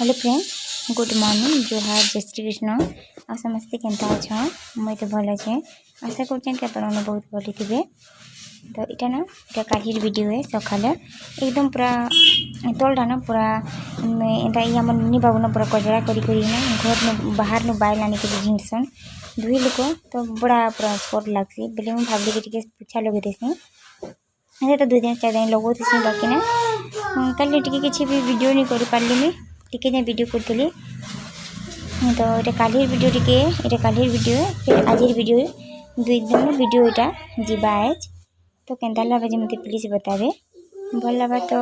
Hello friend, good morning, जोहार, जय श्री कृष्ण। आ समस्ते केनता अच्छा मुई तो भल अच्छे। आशा करछें कि आपन बहुत भल थे। तो इटा ना इटा कालिर वीडियो है सकाले एकदम पूरा तलटा ना पूरा एंता ये हमर नी बाबू ना पूरा कचरा करी ना घर में बाहर नु बाइल आने के झिंसन दुई लोग तो बड़ा पूरा स्पॉट लागसी बोले मुझे भावली के टिके पूछा लगे देसी अरे तो 2 दिन 4 दिन लगो थी बाकी ना कल टिके किसी भी वीडियो नहीं कर पारली टिके जे वीडियो करथली तो ये कालिर वीडियो टिके ये कालिर वीडियो फिर आजिर वीडियो 2 दिन वीडियो इटा जीवा आज तो केनता लगा जे मते प्लीज बताबे भल लगा तो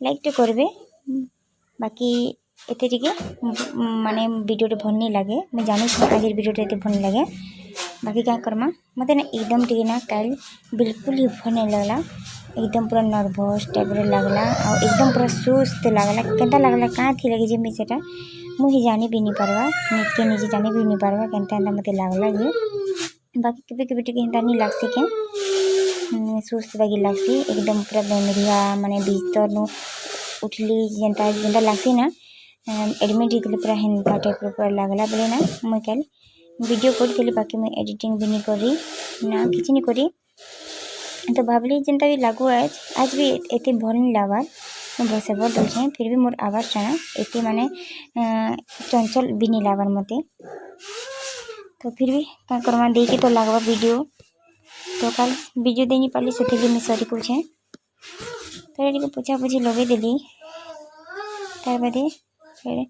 लाइक तो करबे बाकी एते टिके माने वीडियो भल नहीं लगे मैं जानी आजिर वीडियो एते भल नहीं लगे बाकी क्या करमा मत ना एकदम टिके ना कल बिल्कुल ही भल नहीं लगला एकदम पूरा नर्भस टाइप लगला और एकदम पूरा सुस्त लगला केनता लगला कहाँ थी लगे जे मैं सेटा मुझे जानी भी नहीं पारवा निजे निजे जानी भी नहीं पारवा केनता एंता मते लगला ये बाकी केबे केबे टिके एंता नहीं लागसी के सुस्त बागी लागसी एकदम पूरा बेमरिया माने बिस्तर नु उठली जेंता जेंता लागसी ना एडमिट ही पूरा हेंता टाइप पूरा लगला बोले ना मैं कल वीडियो करथली बाकी मैं एडिटिंग भी नहीं करी ना किसी नहीं करी तो भावली जेनता भी लागू आज भी एते भल नहीं लगा बस भर दूचे फिर भी मोर आवाज ना एते माने चंचल भी नहीं लगा मते तो फिर भी क्या करमा दे के तो लगवा वीडियो तो कल वीडियो दे नहीं पाली से मैं सॉरी पूछे तो ये पूछा पूछी लगे देली तार बादे फिर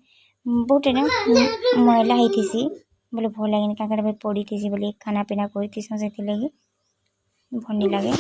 बहुत ना मैला होती बोले भल लगे क्या पड़ी थी बोले खाना पीना करी से लगे भल नहीं लगे।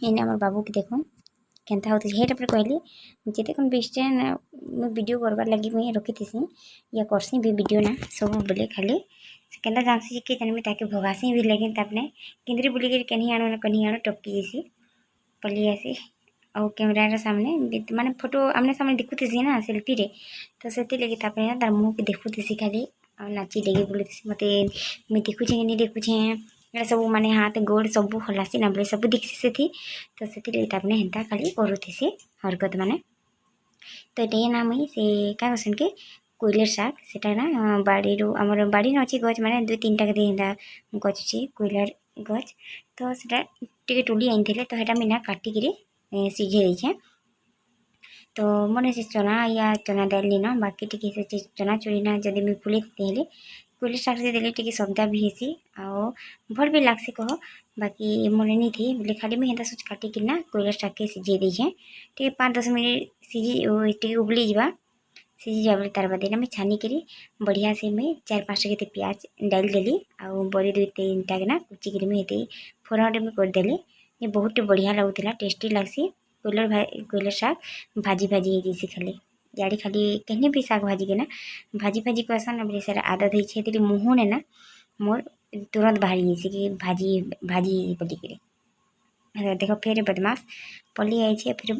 इन आम बाबू के देखो केन्ता होते हे टाइप कहली जिते कौन बेस्टेन वीडियो करवार लगी मुझे रखी या करसी भी वीडियो ना सब बोले खाली केन्ता जानसी कि जानी ताके भगासी भी लेकिन तापने किंद्री बुलिक कहीं आनो ना कहीं आनो टपकी जैसी पली आसी और कैमरा सामने माने फोटो आमने सामने देखुती ना सेल्फी रे तो से लगे तापने तार मुँह के देखुती खाली और नाची लगे बोले मत मुझे देखुचे कि नहीं देखुचे सब माने हाथ गोड़ सब हलासी ना बोले सब देखसी से थी तो से लगे हेन्ता खाली करुथी हरकत माने तो ये ना मुई से क्या कहसन के कोयलर शाक सेटा ना बाड़ी आमर बाड़ी न अच्छी गच माने 2-3 टा हेन्ता गच अच्छी कोयलर गच तो सेटा टिके टुली आनी थे तो हेटा मुझे काटिकी सीझे देछे तो मन से चना या चना दाल लीन बाकी टी से चना चुरी ना जदि मुझे फुले देते कोयलर शाक से देले टी सब्दा भी हेसी आओ भल भी लागसी कह बाकी मन नहीं थी बोले खाली मुझे सोच काटिकी ना कोयलर शाक के सीझे देछे टी 5-10 मिनट सीझी टी उबली जा सीझी जा बोले तार बाद मैं छानिकी बढ़िया से मैं 4-5 के प्याज डाल देली आउ बड़ी 2-3 टा ना कुचिकी मुझे फोरन में करदेली ये बहुत बढ़िया लगुला टेस्टी लागसी कोयलर शाक भाजी भाजी जैसी खाली याड़ी खाली कहीं भी शाक भाजी के ना भाजी भाजी कहसन बोले सारा आदत है मुँह ने ना मोर तुरंत बाहरी जैसे कि भाजी भाजी बोलिक देख फिर बदमाश पलि आई फिर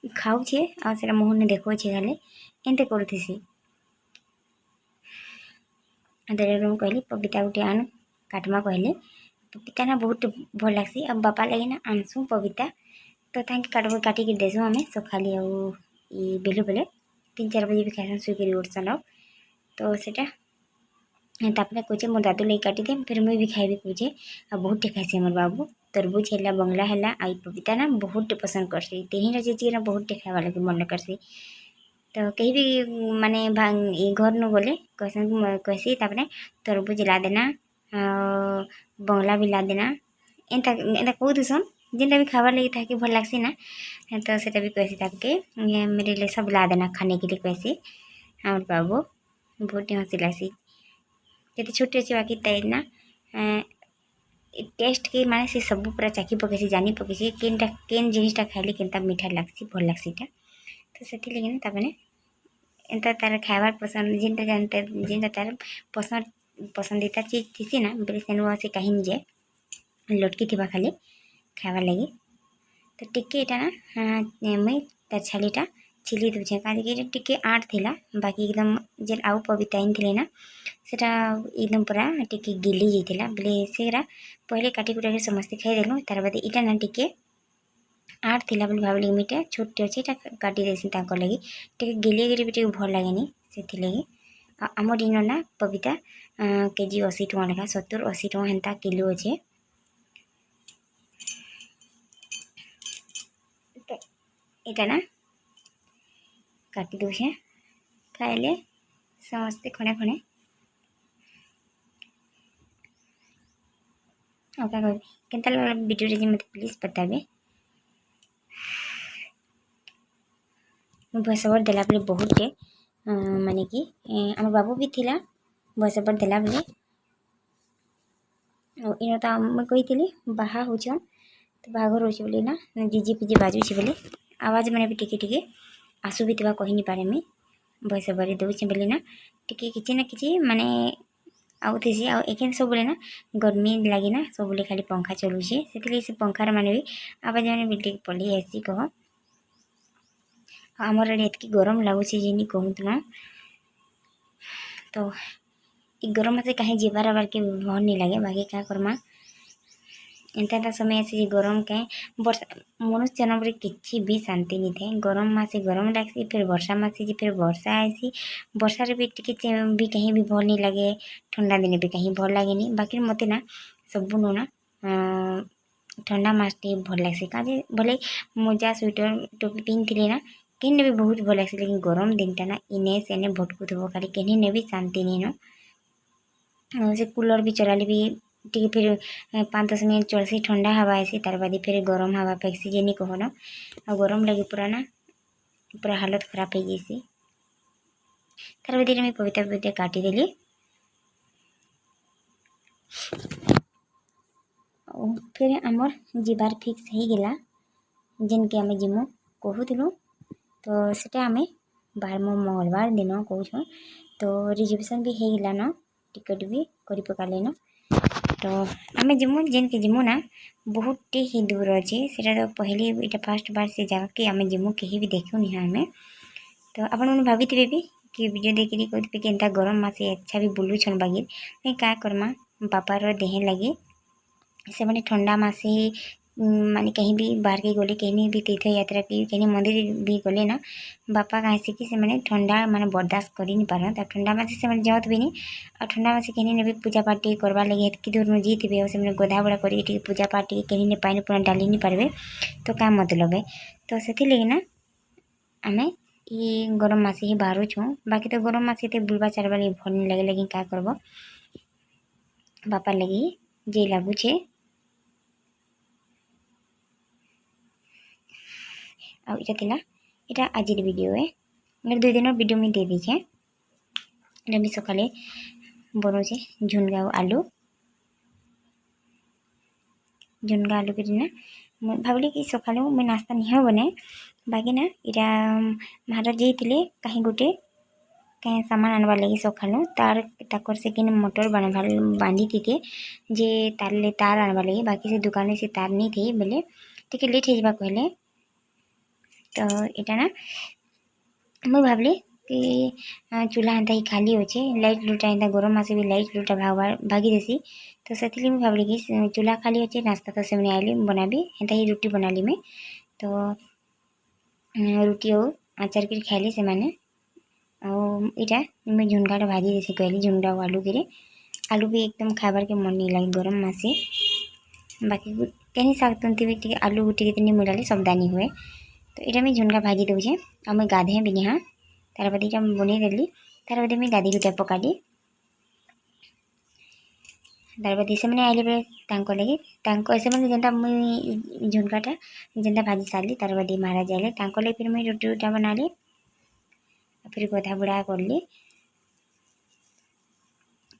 खाऊ छे और सेटा मुँह ने देखो खाली एंते करुथी कहली पपीता गोटे आनु काटमा कहले पपीता ना बहुत भल लगसी अब बापा लगे ना आनसु पपीता तो काटिकी देसु आम सकाली बेलु बेले 3-4 बजे भी खासन शुक्र उठसन तो सेटा तापने कहे मोर दादू लगे काटिदे फिर मुझे भी खाइबी कहे आ बहुत खासी मोर बाबू तरबुज है बंगला है आई पपीता ना बहुत पसंद करसी तीन चीज ना बहुत खावा लगे मन करसी तो कहीं भी माने घर न गले कहसी तापने तरबुज ला देना बंगला भी ला देना एंता एंता कह दूसन जिनटा भी खाबार लगी था कि भल लगसी ना तो सेटा भी कहसी ताके मेरे लिए सब ला देना खाने के लिए कहसी हमारे बाबू बहुत हंसी लगसी ये छोटे अच्छे बाकी तैरना टेस्ट के माने से सब पूरा चाखी पकेसी जानी पकेसी केन जिनिसटा खाइले केनता मीठा लगसी भल लगसीटा तो से लगे तापने एंता तार खाबार पसंद जिनटा जानते जिनटा तार पसंदीदा चीज थी ना बोले से से कहीं नहीं जाए लटकी थी खाली खाबार लगी तो टिके इटा ना मैं तार छालीटा छिली दूचे कहीं टिके आठ थिला बाकी एकदम जेन आउ पपीता थे ना सेटा एकदम पूरा टिके गिली जाइला बोले सेरा पहले काटी कुटा समस्ते खाईदेलु तार बाद इटा ना टिके आठ थिला बोले भाविली मीटा छोटे अच्छे काटी देसी लगी टिके गिली गिली भी भल लगे से लगी आमर इन ना पपीता केजी 80 टଙ୍କା लेखा 70-80 टଙ୍କା हेन्ता किलो अच्छे तो इटा ना काटी दूचे खाइले समस्ते खणे खणे और क्या कहबी केनता लगला वीडियो रे मत प्लीज बताबे भसबर देला बोले बहुत माने कि आम बाबू भी थिला भसबर देला बोले इन तो मैं कही बाहा होचन तो बाघर हो बोले ना जीजी पिजी बाजुचे बोले आवाज मैंने भी टिके टिके आसु भी कही नहीं पारे मुई भसबर दौचे बोले ना टिके किसी ना किसी माने आउथी आखिन सब बोले ना गर्मी लगे ना सब बोले खाली पंखा चलुचे से पंखार माने भी आवाज मैंने भी पलि आसी कह आमर एतकी गरम लगुच जी कहतु ना तो गरम से कहीं जीवार आबार के भल नहीं लगे बाकी क्या करमा एंता समय आसी गरम कहीं वर्षा मनुष्य जन्म किसी भी शांति नहीं थे गरम मासे गरम लगसी फिर वर्षा मासी फिर वर्षा आसी वर्षा भी टिके भी कहीं भी भल नहीं लगे ठंडा दिन भी कहीं भल लगे नहीं बाकी मत ना सब ना ठंडा मास टे भल लगसी कहीं भले मोजा स्वेटर टोपी पिंधि ना कहीं भी बहुत भल लगसी लेकिन गरम दिनटा ना इने से इने भटकु थो खाली कहीं ने भी शांति नहीं न से कूलर भी चलाली भी टी फिर 5-10 मिनट चलसी ठंडा हवा आसी तार बाद फिर गरम हवा फेंकसी जे नहीं कहना और गरम लगे पूरा ना पूरा हालत खराब हो गई तार बाद मैं पपीता पपीता काटिदेली फिर आमर जीवार फिक्स हो गला जिनके आम जिमु कहूलु तो सेटा आम बारमु मंगलवार दिन कहूँ तो रिजर्वेशन भी हो गलान टिकट भी कर पकालेन तो आम जिमु जिनके जिमु ना बहुत ही दूर अच्छे से तो पहले यहाँ फास्ट बार से जगह कि आम जिमु कहीं भी देखु नहीं आम तो आपने भाभी भी कि वीडियो देखिए कहते कि गरम मासे अच्छा भी बुलूछन बागिर क्या करमा बापार देह लगे से मैंने ठंडा मासे माने कहीं भी बाहर के गले कहीं भी तीर्थ यात्रा की कहीं मंदिर भी गले ना बापा कहीं कि से मैंने ठंडा माने बर्दाश्त कर नहीं पारन तो ठंडा मासे से मैंने जात भी नहीं और ठंडा मासे कहीं ने भी पूजा पाठ करवा लगे हेतु दूर में जीते से मैंने गधा बड़ा कर पूजा पाठ कहीं ने पानी पूरा डाली नहीं पारे तो क्या मतलब है तो से लगे ना आम ये गरम मासे ही बाहर छूँ बाकी तो गरम मासे तो बुलवा चारवा लगे भल नहीं लगे लेकिन क्या करब बापा लगे जे लगुचे आटा आज वीडियो है 2 दिन वीडियो में दे दीजिए ये भी सकाले बनाऊे झुनगा आलू के भाविली कि सका मुझे नास्ता नहीं बनाए बाकी ना यहाँ महाराज जाइए कहीं गोटे कहीं सामान आनबार लगे सका तार से कि मोटर बांधी थी जे तार आनबार लगे बाकी से दुकान से तार नहीं थी बोले टे लेट हो कहले तो यहाँ ना मुझे भाविली कि चूल्हा एंता ही खाली अच्छे लाइट लुटा एंता गरम मासे भी लाइट लुटा भागी देसी तो से मुझे भाविली कि चूल्हा खाली अच्छे नास्ता तो से मैंने आइली बनाबी एंता ही रुटी बनाली में तो रुटी और आचार कर खाइली से मैंने यहाँ मैं झुनगाटा भाजी देसी कहली झुनगा आलू के आलू भी एकदम खाबार के मन नहीं लगे गरम मासे बाकी कहीं शाग तुंती भी आलू गुटी के नहीं मिलाली सब दानी हुए तो यहाँ मैं झुनगा भाजी दूचे और मैं गाधे भी नहीं हाँ तार बाद यहाँ बन देली तार बाद मैं गाधी गुटा पकाली तार बाद से मैंने आइले बेले लगे से मैंने जेनता मुई झुनगाटा जेनता भाजी सारली तार बाद महाराज आइले लगे फिर मैं रोटी रोटा बनाली फिर गधा बुड़ा करली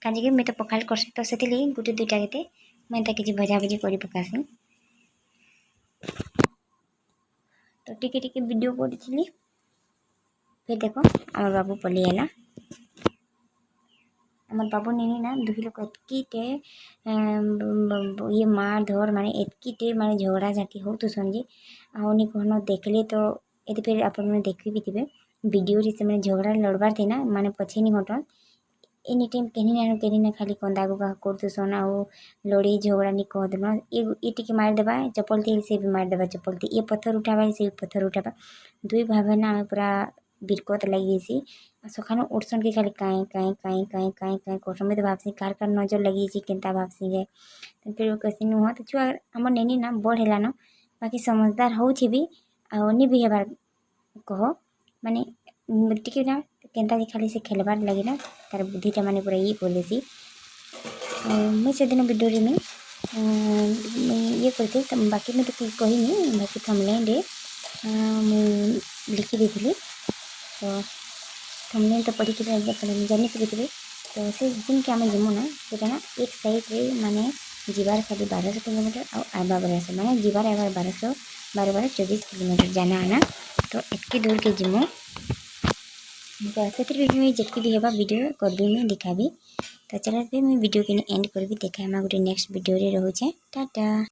कहीं मैं तो पखाल कर तो से गोटे 2टा के मैं किसी भजा भजी कर पकासी तो टिके वीडियो करी फिर देखो आम बाबू पलिगला आम बाबू नहीं ना दुही लोग एतकीटे ये मार धर माने एतकीटे माने झगड़ा झाटी हो तो समझे आनी कहन देखले तो ये फिर आप देख भी थे वीडियो से मैंने झगड़ा लड़बार थे ना माने पछे नहीं हटन एनी टाइम कहीं ना खाली कंदा गुगा कर सोना हो लड़ी झगड़ा नहीं कह देना ये टिके मार देवा चप्पल थी से भी मार देवा चप्पल थी ये पत्थर उठावा से पत्थर उठावा दुई भाई बहन आम पूरा बिरकत लगी सी सखानु उठसन के खाली काई काई काई काई काई काई कर मैं तो भावसी कार नजर लगी केन्ता भावसी जे फिर कैसे नुह तो छुआ आम नेनी ना बड़ है बाकी समझदार हो भी आनी भी हेबार कह माने टिके ना केन्ता खाली से खेलबार लगे ना तार बुद्धिटा माने पूरा ये बोले सी मैं से दिन वीडियो में ये करते तो बाकी मैं तो कहनी बाकी थमलैंड मुझे लिखी दी तो थमलैंड तो पढ़ी जानी पड़े तो से जिनके आम जिमु ना से ना एक साइड रे माने जीवार खाली 1200 किलोमीटर और आवा 1200 माने जीवार आवार 1200 12 24 किलोमीटर जाना आना तो एतकी दूर के जिमु से भी जितकी भी हेबा वीडियो करबी मैं दिखाबी तो चलो मैं वीडियो के एंड करबी देखा गोटे नेक्स्ट वीडियो रे रोचे टाटा।